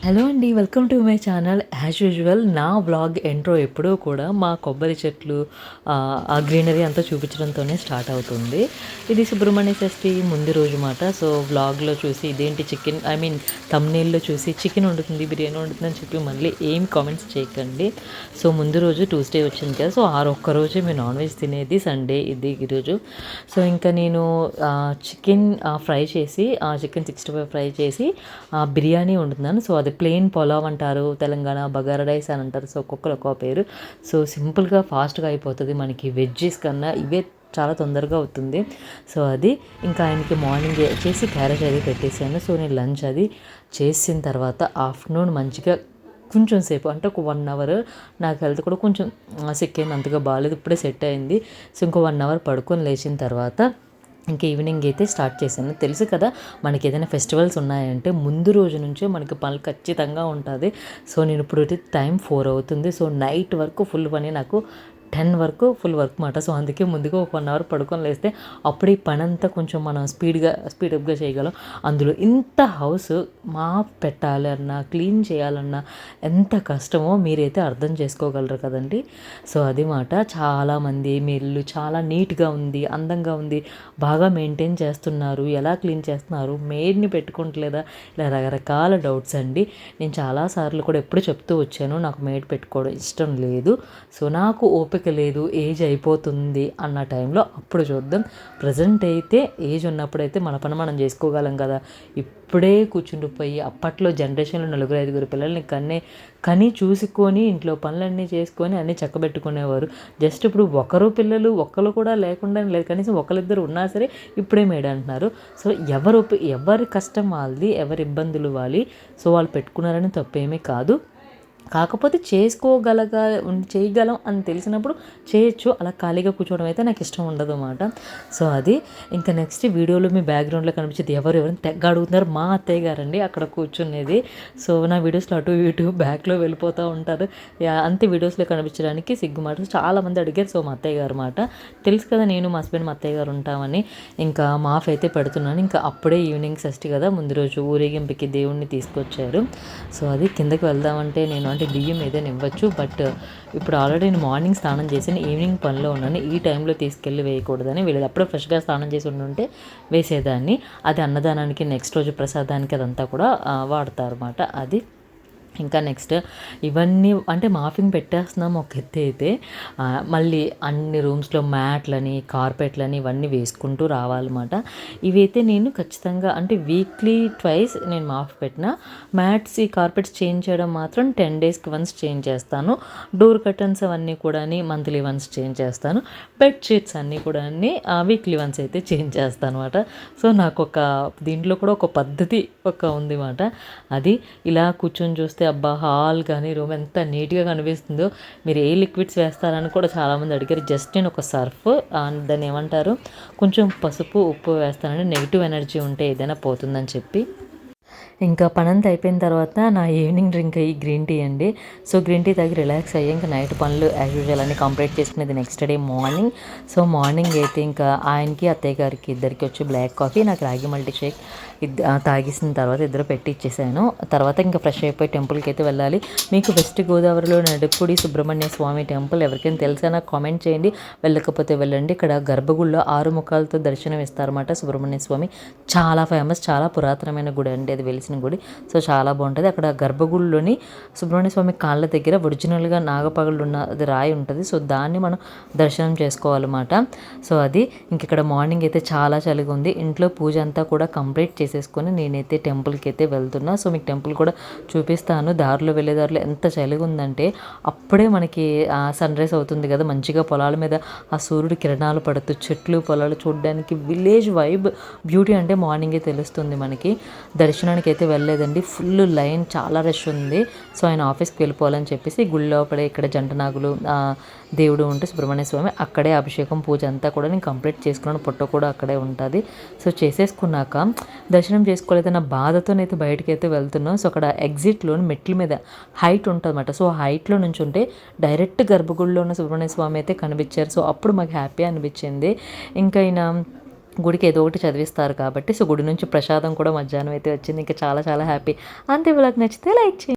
Hello అండి, welcome to my channel. As usual నా vlog intro ఎప్పుడూ కూడా మా కొబ్బరి చెట్లు, ఆ గ్రీనరీ అంతా చూపించడంతోనే స్టార్ట్ అవుతుంది. ఇది సుబ్రహ్మణ్య షష్ఠి ముందు రోజు మాట. సో వ్లాగ్లో చూసి ఇదేంటి చికెన్, థంబ్నెయిల్‌లో చూసి చికెన్ వండుతుంది, బిర్యానీ వండుతుంది అని చెప్పి మళ్ళీ ఏం కామెంట్స్ చేయకండి. సో ముందు రోజు ట్యూస్డే వచ్చింది కదా, సో ఆ ఒక్క రోజే మేము నాన్ వెజ్ తినేది, సండే ఇది ఈరోజు. సో ఇంకా నేను చికెన్ ఫ్రై చేసి, చికెన్ 65 ఫ్రై చేసి బిర్యానీ వండుతున్నాను. సో అది ప్లెయిన్ పులావ్ అంటారు, తెలంగాణ బగారా రైస్ అని అంటారు. సో ఒక్కొక్కరు ఒక్కో పేరు. సో సింపుల్గా ఫాస్ట్గా అయిపోతుంది మనకి. వెజ్జెస్ కన్నా ఇవే చాలా తొందరగా అవుతుంది. సో అది ఇంకా ఆయనకి మార్నింగ్ చేసి క్యారేజ్ అది పెట్టేశాను. సో నేను లంచ్ అది చేసిన తర్వాత ఆఫ్టర్నూన్ మంచిగా కొంచెం సేపు అంటే ఒక 1 అవర్, నాకు హెల్త్ కూడా కొంచెం సిక్ అయింది, అంతగా బాగాలేదు, ఇప్పుడే సెట్ అయింది. సో ఇంకో 1 అవర్ పడుకొని లేచిన తర్వాత ఇంకా ఈవినింగ్ అయితే స్టార్ట్ చేశాను. తెలుసు కదా, మనకి ఏదైనా ఫెస్టివల్స్ ఉన్నాయంటే ముందు రోజు నుంచే మనకి పనులు ఖచ్చితంగా ఉంటుంది. సో నేను ఇప్పుడు టైం 4 అవుతుంది. సో నైట్ వరకు ఫుల్ పని, నాకు 10 వరకు ఫుల్ వర్క్ మాట. సో అందుకే ముందుగా ఒక 1 అవర్ పడుకొని లేస్తే అప్పుడు ఈ పని అంతా కొంచెం మనం స్పీడప్గా చేయగలం. అందులో ఇంత హౌస్ పెట్టాలి అన్నా, క్లీన్ చేయాలన్నా ఎంత కష్టమో మీరైతే అర్థం చేసుకోగలరు కదండి. సో అది మాట. చాలామంది మీ ఇల్లు చాలా నీట్గా ఉంది, అందంగా ఉంది, బాగా మెయింటైన్ చేస్తున్నారు, ఎలా క్లీన్ చేస్తున్నారు, మెయిడ్ని పెట్టుకోవట్లేదా, ఇలా రకరకాల డౌట్స్ అండి. నేను చాలాసార్లు కూడా ఎప్పుడు చెప్తూ వచ్చాను, నాకు మెయిడ్ పెట్టుకోవడం ఇష్టం లేదు. సో నాకు ఓపిక లేదు, ఏజ్ అయిపోతుంది అన్న టైంలో అప్పుడు చూద్దాం. ప్రజెంట్ అయితే ఏజ్ ఉన్నప్పుడైతే మన పని మనం చేసుకోగలం కదా. ఇప్పుడే కూర్చుండిపోయి అప్పట్లో జనరేషన్లో 4-5 పిల్లల్ని కని చూసుకొని ఇంట్లో పనులన్నీ చేసుకొని అన్నీ చక్కబెట్టుకునేవారు. జస్ట్ ఇప్పుడు ఒక్కరు కూడా లేకుండా లేదు, కనీసం ఒకరిద్దరు ఉన్నా సరే ఇప్పుడే మేడ అంటున్నారు. సో ఎవరి కష్టం వాళ్ళది, ఎవరి ఇబ్బందులు వాళ్ళి. సో వాళ్ళు పెట్టుకున్నారని తప్పేమీ కాదు. కాకపోతే చేయగలం అని తెలిసినప్పుడు చేయొచ్చు. అలా ఖాళీగా కూర్చోవడం అయితే నాకు ఇష్టం ఉండదు అన్నమాట. సో అది ఇంకా నెక్స్ట్ వీడియోలో మీ బ్యాక్గ్రౌండ్లో కనిపించేది ఎవరైనా తెగ అడుగుతున్నారు, మా అత్తయ్య గారండి అక్కడ కూర్చునేది. సో నా వీడియోస్లో అటు ఇటు బ్యాక్లో వెళ్ళిపోతూ ఉంటారు, అంతే వీడియోస్లో కనిపించడానికి సిగ్గుమాట. చాలామంది అడిగారు. సో మా అత్తయ్య గారు మాట తెలుసు కదా, నేను మా హస్బెండ్ మా అత్తయ్య గారు ఉంటామని. ఇంకా మాఫ్ అయితే పెడుతున్నాను. ఇంకా అప్పుడే ఈవినింగ్ షష్ఠి కదా, ముందు రోజు ఊరేగింపుకి దేవుణ్ణి తీసుకొచ్చారు. సో అది కిందకి వెళ్దామంటే నేను బియ్యం ఏదైనా ఇవ్వచ్చు, బట్ ఇప్పుడు ఆల్రెడీ నేను మార్నింగ్ స్నానం చేశాను, ఈవినింగ్ పనిలో ఉన్నాను, ఈ టైంలో తీసుకెళ్ళి వేయకూడదని వీళ్ళు అప్పుడే ఫ్రెష్గా స్నానం చేసి ఉంటే వేసేదాన్ని. అది అన్నదానానికి నెక్స్ట్ రోజు ప్రసాదానికి అదంతా కూడా వాడతారు అన్నమాట. అది ఇంకా నెక్స్ట్ ఇవన్నీ అంటే మాఫింగ్ పెట్టేస్తున్నాము ఒక ఎత్తు అయితే, మళ్ళీ అన్ని రూమ్స్లో మ్యాట్లని, కార్పెట్లని ఇవన్నీ వేసుకుంటూ రావాలన్నమాట. ఇవైతే నేను ఖచ్చితంగా అంటే వీక్లీ ట్వైస్ నేను మాఫ్ పెట్టిన. మ్యాట్స్, ఈ కార్పెట్స్ చేంజ్ చేయడం మాత్రం 10 డేస్కి వన్స్ చేంజ్ చేస్తాను. డోర్ కర్టన్స్ అవన్నీ కూడా మంత్లీ వన్స్ చేంజ్ చేస్తాను. బెడ్షీట్స్ అన్నీ కూడా వీక్లీ వన్స్ అయితే చేంజ్ చేస్తాను అనమాట. సో నాకు దీంట్లో కూడా ఒక పద్ధతి ఉంది మాట. అది ఇలా కూర్చొని చూస్తే అబ్బా, హాల్ కానీ రూమ్ ఎంత నీట్గా కనిపిస్తుందో. మీరు ఏ లిక్విడ్స్ వేస్తారని కూడా చాలామంది అడిగారు. జస్ట్ నేను ఒక సర్ఫ్, దాన్ని ఏమంటారు, కొంచెం పసుపు, ఉప్పు వేస్తానండి. నెగిటివ్ ఎనర్జీ ఉంటే ఏదైనా పోతుందని చెప్పి. ఇంకా పనంతా అయిపోయిన తర్వాత నా ఈవినింగ్ డ్రింక్ ఈ గ్రీన్ టీ అండి. సో గ్రీన్ టీ తాగి రిలాక్స్ అయ్యి ఇంకా నైట్ పనులు యాజ్ యూజువల్ అన్నీ కంప్లీట్ చేసుకునేది next day morning. So morning అయితే ఇంకా ఆయనకి అత్తయ్య గారికి ఇద్దరికి వచ్చి బ్లాక్ కాఫీ, నాకు రాగి మల్టీ షేక్ తాగేసిన తర్వాత ఇద్దరు పెట్టి ఇచ్చేసాను. తర్వాత ఇంకా ఫ్రెష్ అయిపోయి టెంపుల్కి అయితే వెళ్ళాలి. మీకు వెస్ట్ గోదావరిలో నడుపుడి సుబ్రహ్మణ్య స్వామి టెంపుల్ ఎవరికైనా తెలిసా నాకు కామెంట్ చేయండి, వెళ్ళకపోతే వెళ్ళండి. ఇక్కడ గర్భగుడిలో 6 ముఖాలతో దర్శనం ఇస్తారన్నమాట సుబ్రహ్మణ్య స్వామి. చాలా ఫేమస్, చాలా పురాతనమైన గుడి అండి అది, వెలిసిన గుడి. సో చాలా బాగుంటుంది. అక్కడ గర్భగుడిలోని సుబ్రహ్మణ్య స్వామి కాళ్ళ దగ్గర ఒరిజినల్గా నాగపగళ్ళు అది రాయి ఉంటుంది. సో దాన్ని మనం దర్శనం చేసుకోవాలన్నమాట. సో అది ఇంక ఇక్కడ మార్నింగ్ అయితే చాలా చలిగా ఉంది. ఇంట్లో పూజ అంతా కూడా కంప్లీట్ చేసేసుకొని నేనైతే టెంపుల్కి అయితే వెళ్తున్నా. సో మీకు టెంపుల్ కూడా చూపిస్తాను. దారిలో వెళ్ళే దారిలో ఎంత చలిగా ఉందంటే అప్పుడే మనకి సన్ రైజ్ అవుతుంది కదా, మంచిగా పొలాల మీద ఆ సూర్యుడు కిరణాలు పడుతూ చెట్లు పొలాలు చూడడానికి విలేజ్ వైబ్ బ్యూటీ అంటే మార్నింగే తెలుస్తుంది మనకి. దర్శనానికి అయితే వెళ్ళలేదండి, ఫుల్ లైన్, చాలా రష్ ఉంది. సో ఆయన ఆఫీస్కి వెళ్ళిపోవాలని చెప్పేసి గుడి లోపలే ఇక్కడ జంటనాగులు దేవుడు ఉంటే సుబ్రహ్మణ్య స్వామి అక్కడే అభిషేకం పూజ అంతా కూడా నేను కంప్లీట్ చేసుకున్నాను. పొట్ట కూడా అక్కడే ఉంటుంది. సో చేసేసుకున్నాక దర్శనం చేసుకోలేదన్న బాధతోనైతే బయటకి అయితే వెళ్తున్నాం. సో అక్కడ ఎగ్జిట్లో మెట్ల మీద హైట్ ఉంటుంది అన్నమాట. సో హైట్లో నుంచి ఉంటే డైరెక్ట్ గర్భగుడిలో ఉన్న సుబ్రహ్మణ్య స్వామి అయితే కనిపించారు. సో అప్పుడు మాకు హ్యాపీ అనిపించింది. ఇంకా గుడికి ఏదో ఒకటి చదివిస్తారు కాబట్టి, సో గుడి నుంచి ప్రసాదం కూడా మధ్యాహ్నం అయితే వచ్చింది. ఇంకా చాలా చాలా హ్యాపీ. అంతే, వ్లాగ్ నచ్చితే లైక్ చేయండి.